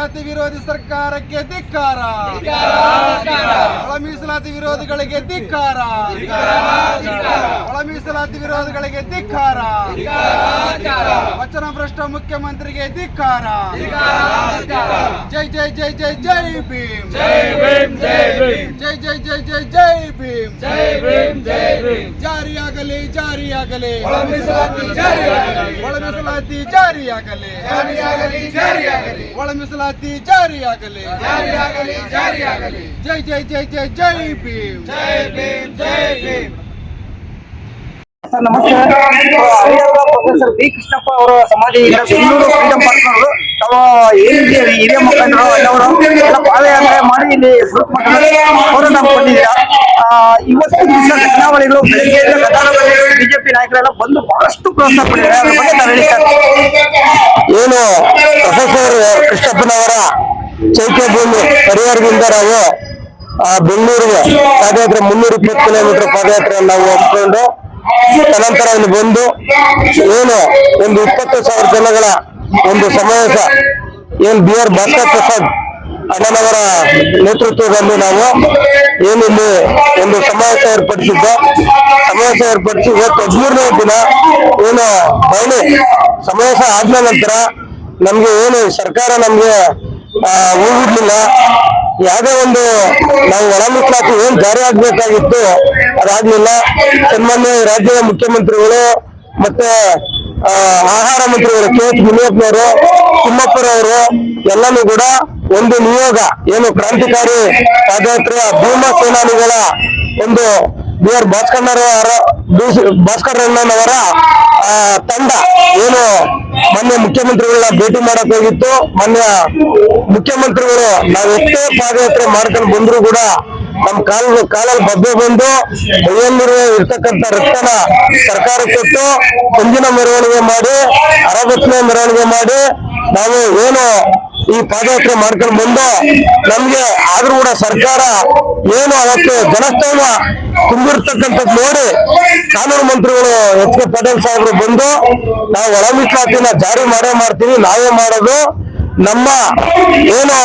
ಮೀಸಲಾತಿ ವಿರೋಧಿ ಸರ್ಕಾರಕ್ಕೆ ಧಿಕ್ಕಾರ, ಒಳ ಮೀಸಲಾತಿ ವಿರೋಧಿಗಳಿಗೆ ಧಿಕ್ಕಾರ, ಒಳ ಮೀಸಲಾತಿ ವಿರೋಧಿಗಳಿಗೆ ಧಿಕ್ಕಾರ, ವಚನ ಭ್ರಷ್ಟ ಮುಖ್ಯಮಂತ್ರಿಗೆ ಧಿಕ್ಕಾರ. ಜೈ ಜೈ ಜೈ ಜೈ ಜೈ ಭೀಮ್, ಜೈ ಜೈ ಜೈ ಜೈ ಜೈ ಭೀಮ್, ಜಾರಿಯಾಗಲಿ ಜಾರಿಯಾಗಲಿ, ಒಳ ಮೀಸಲಾತಿ ಜಾರಿಯಾಗಲಿ, ಒಳ ಮೀಸಲಾತಿ ಜಾರಿಯಾಗಲಿ. ಜೈ ಜೈ ಜೈ ಜೈ ಜೈ ಭೀಮ್, ಜೈ ಭೀಮ್. ಸರ್ ನಮಸ್ತೆ. ಪ್ರೊಫೆಸರ್ ಬಿ ಕೃಷ್ಣಪ್ಪ ಅವರ ಸಮಾಧಿ ಬೆಂಗಳೂರು ಫ್ರೀಡಂ ಪಾರ್ಕ್ನವರು ತಾವು ಏನಿದೆ ಹಿರಿಯ ಮುಖಂಡರು ಎಲ್ಲವರು ಎಲ್ಲ ಪಾದಯಾತ್ರೆ ಮಾಡಿ ಇಲ್ಲಿ ಹೋರಾಟ ಬಂದಿದ್ದೀರಾ. ಇವತ್ತು ದಿವಸ ಘಟನಾವಳಿಗಳು ಬೆಳಗ್ಗೆ ಬಿಜೆಪಿ ನಾಯಕರೆಲ್ಲ ಬಂದು ಬಹಳಷ್ಟು ಪ್ರೋತ್ಸಾಹ ಪಡೆದಿದ್ದಾರೆ. ಅದ್ರ ಬಗ್ಗೆ ನಾವು ಹೇಳಿ ಸರ್. ಏನು ಪ್ರೊಫೆಸರ್ ಕೃಷ್ಣಪ್ಪನವರ ಚೈತ್ಯ ಭೂಮಿ ಪರಿವಾರದಿಂದ ನಾವು ಬೆಂಗಳೂರಿಗೆ ಪಾದಯಾತ್ರೆ 320 ಕಿಲೋಮೀಟರ್ ಪಾದಯಾತ್ರೆಯನ್ನು ನಾವು ಒಪ್ಪಿಕೊಂಡು ತದನಂತರ ಇಲ್ಲಿ ಬಂದು ಏನು ಒಂದು 20,000 ಜನಗಳ ಒಂದು ಸಮಾವೇಶ ಏನು BR ಭಾಸ್ಕರ್ ಪ್ರಸಾದ್ ಅಣ್ಣನವರ ನೇತೃತ್ವದಲ್ಲಿ ನಾವು ಏನಿಲ್ಲಿ ಒಂದು ಸಮಾವೇಶ ಏರ್ಪಡಿಸಿದ್ದು. ಸಮಾವೇಶ ಏರ್ಪಡಿಸಿ ಇವತ್ತು 13ನೇ ದಿನ ಏನು ಬಯಲು ಸಮಾವೇಶ ಆದ ನಂತರ ನಮ್ಗೆ ಏನು ಸರ್ಕಾರ ನಮ್ಗೆ ಹೋಗಿರ್ಲಿಲ್ಲ. ಯಾವುದೇ ಒಂದು ನಾವು ಒಳ ಮೀಸಲಾತಿ ಏನ್ ಜಾರಿ ಆಗ್ಬೇಕಾಗಿತ್ತು ಅದಾಗ್ಲಿಲ್ಲ. ಸನ್ಮಾನ್ಯ ರಾಜ್ಯದ ಮುಖ್ಯಮಂತ್ರಿಗಳು ಮತ್ತೆ ಆಹಾರ ಮಂತ್ರಿಗಳು KH ಮುನಿಯಪ್ಪನವರು, ತಿಮ್ಮಪ್ಪರವರು ಎಲ್ಲಾನು ಕೂಡ ಒಂದು ನಿಯೋಗ ಏನು ಕ್ರಾಂತಿಕಾರಿ ಪಾದಯಾತ್ರೆಯ ಭೀಮಾ ಸೇನಾನಿಗಳ ಒಂದು BR ಭಾಸ್ಕರಣ್ಣನವರ ತಂಡ ಏನು ಮೊನ್ನೆ ಮುಖ್ಯಮಂತ್ರಿಗಳನ್ನ ಭೇಟಿ ಮಾಡಕ್ ಹೋಗಿತ್ತು. ಮೊನ್ನೆ ಮುಖ್ಯಮಂತ್ರಿಗಳು ನಾವು ಎಷ್ಟೇ ಪಾದಯಾತ್ರೆ ಮಾಡ್ಕೊಂಡು ಬಂದ್ರು ಕೂಡ ನಮ್ ಕಾಲಲ್ಲಿ ಬಬ್ಬೆ ಬಂದು ಕೈಯಲ್ಲಿರುವ ಇರ್ತಕ್ಕಂಥ ರಕ್ತನ ಸರ್ಕಾರ ಕೊಟ್ಟು ಮುಂದಿನ ಮೆರವಣಿಗೆ ಮಾಡಿ ಅರಬತ್ನೆ ಮೆರವಣಿಗೆ ಮಾಡಿ ನಾವು ಏನು ಈ ಪಾದಯಾತ್ರೆ ಮಾಡ್ಕೊಂಡು ಬಂದು ನಮ್ಗೆ ಆದ್ರೂ ಕೂಡ ಸರ್ಕಾರ ಏನು ಅವತ್ತು ಜನಸ್ತೋಮ ತುಂಬಿರ್ತಕ್ಕಂಥದ್ದು ನೋಡಿ ಕಾನೂನು ಮಂತ್ರಿಗಳು HK ಪಟೇಲ್ ಸಾಹೇಬರು ಬಂದು ನಾವು ಒಳ ಮೀಸಲಾತಿನ ಜಾರಿ ಮಾಡೇ ಮಾಡ್ತೀವಿ, ನಾವೇ ಮಾಡೋದು, ನಮ್ಮ ಏನು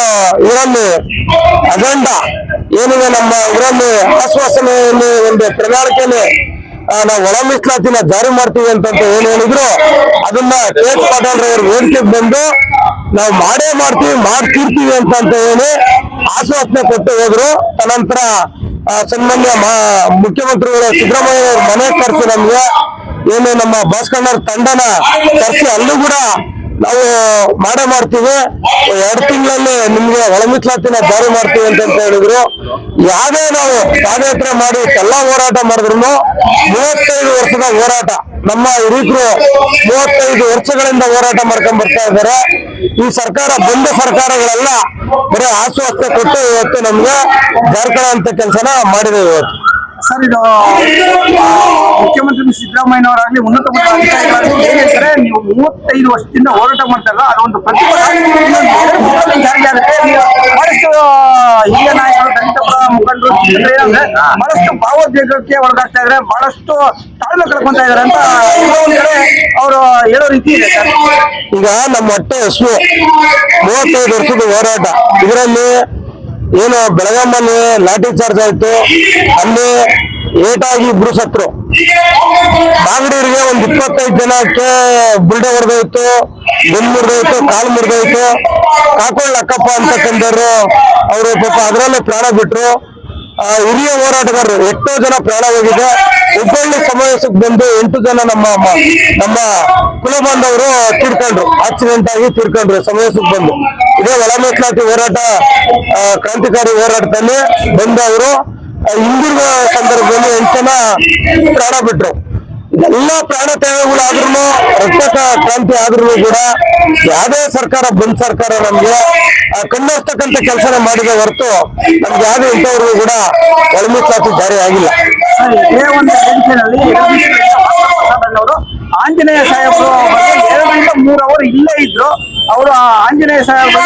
ಇದರಲ್ಲಿ ಅಜೆಂಡಾ ಏನಿದೆ ನಮ್ಮ ಇದರಲ್ಲಿ ಆಶ್ವಾಸನೆಯಲ್ಲಿ ಒಂದು ಪ್ರಣಾಳಿಕೆಯಲ್ಲಿ ನಾವು ಒಳ ಮೀಸಲಾತಿನ ಜಾರಿ ಮಾಡ್ತೀವಿ ಅಂತ ಏನ್ ಹೇಳಿದ್ರು ಅದನ್ನ KH ಪಾಟೀಲ್ ಅವ್ರ ವೇದಿಕೆಗೆ ಬಂದು ನಾವು ಮಾಡೇ ಮಾಡ್ತೀವಿ, ಮಾಡ್ತಿರ್ತೀವಿ ಅಂತ ಹೇಳಿ ಆಶ್ವಾಸನೆ ಕೊಟ್ಟು ಹೋದ್ರು. ತದನಂತರ ಸನ್ಮಾನ್ಯ ಮುಖ್ಯಮಂತ್ರಿಗಳು ಸಿದ್ದರಾಮಯ್ಯ ಅವ್ರ ಮನೆ ಕರೆಸಿ ನಮ್ಗೆ ಏನು ನಮ್ಮ ಭಾಸ್ಕರ್ ತಂಡನ ಕರೆಸಿ ಅಲ್ಲೂ ಕೂಡ ನಾವು ಮಾಡೇ ಮಾಡ್ತೀವಿ, 2 ತಿಂಗಳಲ್ಲಿ ನಿಮ್ಗೆ ಒಳ ಮೀಸಲಾತಿನ ಜಾರಿ ಮಾಡ್ತೀವಿ ಅಂತ ಹೇಳಿದ್ರು. ಯಾವ್ದೇ ನಾವು ಪಾದಯಾತ್ರೆ ಮಾಡಿ ಎಲ್ಲಾ ಹೋರಾಟ ಮಾಡಿದ್ರು 35 ವರ್ಷದ ಹೋರಾಟ ನಮ್ಮ ಹಿರಿಯರು 35 ವರ್ಷಗಳಿಂದ ಹೋರಾಟ ಮಾಡ್ಕೊಂಡ್ ಬರ್ತಾ ಇದ್ದಾರೆ. ಈ ಸರ್ಕಾರ ಬಂದ ಸರ್ಕಾರಗಳೆಲ್ಲ ಬರೀ ಆಶ್ವಾಸನೆ ಕೊಟ್ಟು ಇವತ್ತು ನಮ್ಗೆ ಜಾರ್ಕೊಳ್ಳುವಂತ ಕೆಲಸನ ಮಾಡಿದೆ ಇವತ್ತು. ಸರ್ ಇದು ಮುಖ್ಯಮಂತ್ರಿ ಸಿದ್ದರಾಮಯ್ಯನವರಾಗ್ಲಿ ಉನ್ನತ ಮಟ್ಟದ ಅಧಿಕಾರಿಗಳಾಗ್ಲಿ ಏನ್ ಹೇಳ್ತಾರೆ, ನೀವು 35 ವರ್ಷದಿಂದ ಹೋರಾಟ ಮಾಡ್ತಾರಲ್ಲ ಅದೊಂದು ಪ್ರತಿಫಲ ಜಾರಿಗೆ ಆಗುತ್ತೆ. ಬಹಳಷ್ಟು ಹಿರಿಯ ನಾಯಕರು, ದಲಿತ ಮುಖಂಡರು ಏನಂದ್ರೆ ಬಹಳಷ್ಟು ಭಾವೋದ್ವೇಗಕ್ಕೆ ಒಳಗಾಗ್ತಾ ಇದಾರೆ, ಬಹಳಷ್ಟು ತಾಳ್ಮೆ ಕಳ್ಕೊಂತ ಇದಾರೆ ಅಂತ ಒಂದ್ ಕಡೆ ಅವರು ಹೇಳೋ ರೀತಿ ಇದೆ ಸರ್. ಈಗ ನಮ್ಮ ಹೊಟ್ಟೆ ಹಸು 35 ವರ್ಷದ ಹೋರಾಟ, ಇದರಲ್ಲಿ ಏನು ಬೆಳಗಾಮಲ್ಲಿ ಲಾಠಿ ಚಾರ್ಜ್ ಆಯ್ತು, ಅಲ್ಲಿ ಏಟಾಗಿ 2 ಸತ್ರು. ಬಾಗಡೂರಿಗೆ ಒಂದು 25 ಜನಕ್ಕೆ ಬುಲ್ಡೆ ಹೊಡೆದೋಯ್ತು, ಬೆನ್ನು ಮುರಿದೋಯ್ತು, ಕಾಲು ಮುರಿದೋಯ್ತು. ಕಾಕೋಳ್ ಅಕ್ಕಪ್ಪ ಅಂತಕ್ಕಂಥವ್ರು ಅವರು ಪಾಪ ಅದರಲ್ಲೂ ಪ್ರಾಣ ಬಿಟ್ರು. ಹಿರಿಯ ಹೋರಾಟಗಾರರು ಎಷ್ಟೋ ಜನ ಪ್ರಾಣ ಹೋಗಿದೆ. ಹುಬ್ಬಳ್ಳಿ ಸಮಾವೇಶಕ್ಕೆ ಬಂದು 8 ಜನ ನಮ್ಮ ಕುಲ ಬಾಂಧವರು ತೀರ್ಕೊಂಡ್ರು, ಆಕ್ಸಿಡೆಂಟ್ ಆಗಿ ತೀರ್ಕೊಂಡ್ರು ಸಮಾವೇಶಕ್ಕೆ ಬಂದು. ಇದೇ ಒಳ ಮೀಸಲಾತಿ ಹೋರಾಟ ಕ್ರಾಂತಿಕಾರಿ ಹೋರಾಟದಲ್ಲಿ ಬಂದವರು ಹಿಂದಿರುವ ಸಂದರ್ಭದಲ್ಲಿ 8 ಜನ ಪ್ರಾಣ ಬಿಟ್ರು. ಎಲ್ಲ ಪ್ರಾಣ ತ್ಯಾಗಗಳಾದ್ರೂ ರಕ್ತ ಕ್ರಾಂತಿ ಆದ್ರೂ ಕೂಡ ಯಾವುದೇ ಸರ್ಕಾರ ಬಂದ್ ಸರ್ಕಾರ ನಮ್ಗೆ ಕಣ್ಣೋಸ್ತಕ್ಕಂಥ ಕೆಲಸನ ಮಾಡಿದೆ ಹೊರತು ನಮ್ಗೆ ಯಾವುದೇ ಇಂಥವ್ರಿಗೂ ಕೂಡ ಒಳ ಮೀಸಲಾತಿ ಜಾರಿ ಆಗಿಲ್ಲ. ಇದೇ ಒಂದು ವೇದಿಕೆಯಲ್ಲಿ ಆಂಜನೇಯ ಸಾಹೇಬರು 2 ಗಂಟೆ 3 ಅವರ್ ಇಲ್ಲೇ ಇದ್ರು. ಅವರು ಆಂಜನೇಯ ಸಾಹೇಬ್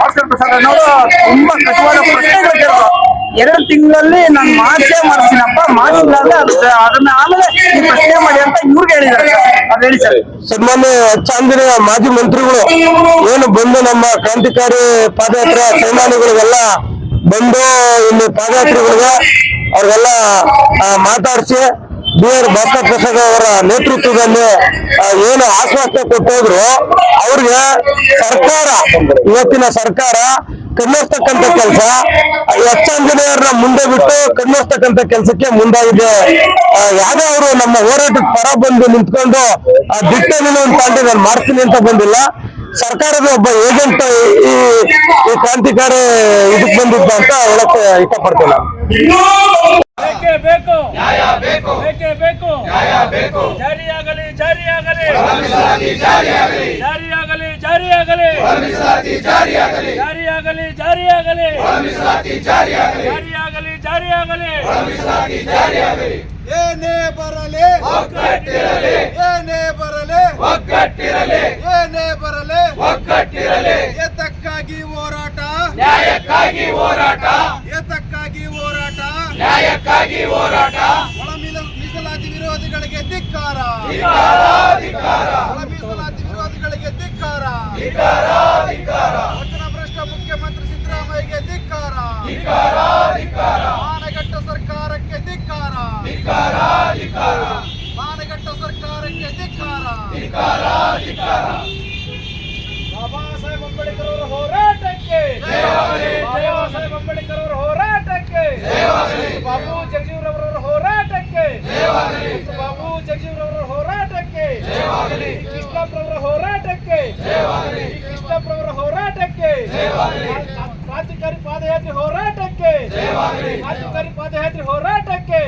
ಭಾಸ್ಕರ್ ಪ್ರಸಾದ್ ಅನ್ನೋರು ತುಂಬಾ ಕಟುವಾದ ಪ್ರಶ್ನೆಗಳು ಕೇಳಿದ್ರು. 2 ತಿಂಗಳಲ್ಲಿ ನಾನು ಮಾಡಿಸ್ತೀನಪ್ಪ, ಮಾಡಿಸಿಲ್ಲ ಅದನ್ನ ಆಮೇಲೆ ನೀವು ಪ್ರಶ್ನೆ ಮಾಡಿ ಅಂತ ಇವ್ರಿಗೆ ಹೇಳಿದ್ದಾರೆ. ಅದು ಹೇಳಿ ಸರ್. ಸನ್ಮಾನ್ಯ ಚಾಂದಿನ ಮಾಜಿ ಮಂತ್ರಿಗಳು ಏನು ಬಂದು ನಮ್ಮ ಕ್ರಾಂತಿಕಾರಿ ಪಾದಯಾತ್ರೆ ಸೇನಾನಿಗಳಿಗೆಲ್ಲ ಬಂದು ಇಲ್ಲಿ ಪಾದಯಾತ್ರಿಗಳಿಗೆ ಅವ್ರಿಗೆಲ್ಲ ಮಾತಾಡಿಸಿ ಬಿ.ಆರ್. ಭಾಸ್ಕರ್ ಪ್ರಸಾದ್ ಅವರ ನೇತೃತ್ವದಲ್ಲಿ ಏನು ಆಶ್ವಾಸನೆ ಕೊಟ್ಟೋದ್ರು ಅವ್ರಿಗೆ ಸರ್ಕಾರ, ಇವತ್ತಿನ ಸರ್ಕಾರ ಕಣ್ಣೋಸ್ತಕ್ಕಂಥ ಕೆಲಸ ಹೆಚ್ಚಾಂಜನೇಯರನ್ನ ಮುಂದೆ ಬಿಟ್ಟು ಕಣ್ಣೋಸ್ತಕ್ಕಂಥ ಕೆಲಸಕ್ಕೆ ಮುಂದಾಗಿದೆ. ಯಾವ್ದೋ ಅವರು ನಮ್ಮ ಹೋರಾಟದ ಪರ ಬಂದು ನಿಂತ್ಕೊಂಡು ದಿಟ್ಟ ನಿಲುವನ್ನು ತಾಂಡಿ ನಾನು ಮಾಡ್ತೀನಿ ಅಂತ ಬಂದಿಲ್ಲ. ಸರ್ಕಾರದ ಒಬ್ಬ ಏಜೆಂಟ್ ಈ ಕ್ರಾಂತಿಕಾರಿ ಇದಕ್ಕೆ ಬಂದಿದ್ದ ಅಂತ ಹೇಳಕ್ಕೆ ಇಷ್ಟಪಡ್ತೀನಿ. ಬೇಕೇ ಬೇಕು, ನ್ಯಾಯ ಬೇಕು, ಬೇಕೇ ಬೇಕು, ನ್ಯಾಯ ಬೇಕು, ಜಾರಿಯಾಗಲಿ, ಜಾರಿಯಾಗಲಿ, ಜಾರಿಯಾಗಲಿ, ಜಾರಿಯಾಗಲಿ, ಜಾರಿಯಾಗಲಿ, ಜಾರಿಯಾಗಲಿ, ಜಾರಿಯಾಗಲಿ, ಜಾರಿಯಾಗಲಿ, ಜಾರಿಯಾಗಲಿ, ಜಾರಿಯಾಗಲಿ, ಜಾರಿಯಾಗಲಿ. ಏನೇ ಬರಲಿ ಒಗ್ಗಟ್ಟಿರಲಿ, ಏನೇ ಬರಲಿ ಒಗ್ಗಟ್ಟಿರಲಿ, ಏನೇ ಬರಲಿ ಒಗ್ಗಟ್ಟಿರಲಿ. ಎತ್ತಕ್ಕಾಗಿ ಹೋರಾಟ, ನ್ಯಾಯಕ್ಕಾಗಿ ಹೋರಾಟ, ಎತ್ತಕ್ಕಾಗಿ ಹೋರಾಟ, ನ್ಯಾಯಕ್ಕಾಗಿ ಹೋರಾಟ. ಒಳ ಮೀಸಲಾತಿ ವಿರೋಧಿಗಳಿಗೆ ಧಿಕ್ಕಾರ, ಒಳ ಮೀಸಲಾತಿ ವಿರೋಧಿಗಳಿಗೆ ಧಿಕ್ಕಾರ, ವಚನ ಭ್ರಷ್ಟ ಮುಖ್ಯಮಂತ್ರಿ ಸಿದ್ದರಾಮಯ್ಯಗೆ ಧಿಕ್ಕಾರ, ಮಾನಗಟ್ಟ ಸರ್ಕಾರಕ್ಕೆ ಧಿಕ್ಕಾರ, ಮಾನಗಟ್ಟ ಸರ್ಕಾರಕ್ಕೆ ಧಿಕ್ಕಾರ. ಬಾಬಾ ಸಾಹೇಬ್ ಅಂಬೇಡ್ಕರ್ ಅವರ ಹೋರಾಟಕ್ಕೆ, ಬಾಬಾ ಸಾಹೇಬ್ ಅಂಬೇಡ್ಕರ್ ಅವರ ಹೋರಾಟಕ್ಕೆ, ಬಾಬು ಜಗಜೀವನವರ ಹೋರಾಟಕ್ಕೆ, ಬಾಬು ಜಗಜೀವನವರ ಹೋರಾಟಕ್ಕೆ, ಕೃಷ್ಣಪ್ಪರವರ ಹೋರಾಟಕ್ಕೆ, ಕೃಷ್ಣಪ್ಪರವರ ಹೋರಾಟಕ್ಕೆ, ಕ್ರಾಂತಿಕಾರಿ ಪಾದಯಾತ್ರೆ ಹೋರಾಟಕ್ಕೆ, ಕ್ರಾಂತಿಕಾರಿ ಪಾದಯಾತ್ರೆ ಹೋರಾಟಕ್ಕೆ.